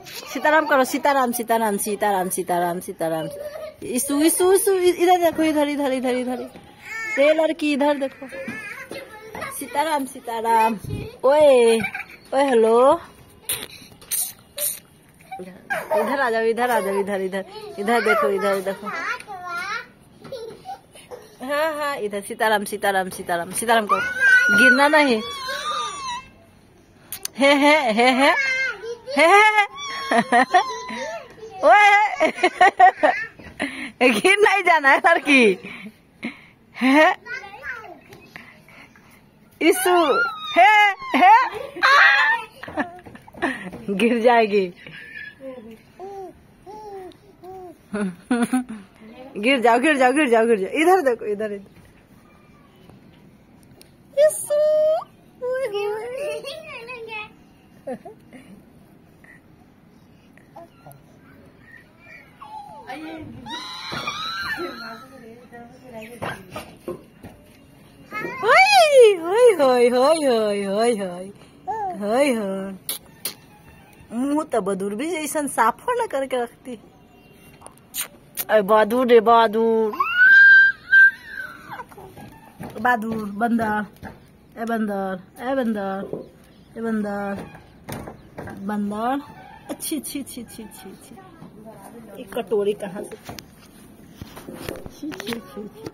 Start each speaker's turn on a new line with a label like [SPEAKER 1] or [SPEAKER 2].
[SPEAKER 1] सीताराम करो, Sitaram Sitaram Sitaram Sitaram Sitaram. Issue issue issue इधर देखो, इधर इधर इधर इधर, ये लड़की इधर देखो। सीताराम सीताराम। ओए ओए हेलो, इधर आ जाओ, इधर आ जाओ, इधर इधर इधर देखो, इधर देखो। हाँ हाँ इधर सीताराम सीताराम सीताराम सीताराम करो, गिरना नहीं। है ओए गिर नहीं जाना है लड़की है। इसू है गिर जाएगी। गिर जाओ गिर जाओ गिर जाओ गिर जाओ। इधर देखो, इधर इधर। इसू मुँह तो बहादुर भी जैसा साफो न करके रखती। अरे बहादुर रे बहादुर, बहादुर बंदर, ए बंदर, ए बंदर, ए बंदर, बंदर। अच्छी अच्छी अच्छी अच्छी अच्छी अच्छी। एक कटोरी कहाँ से? छी छी छी छी।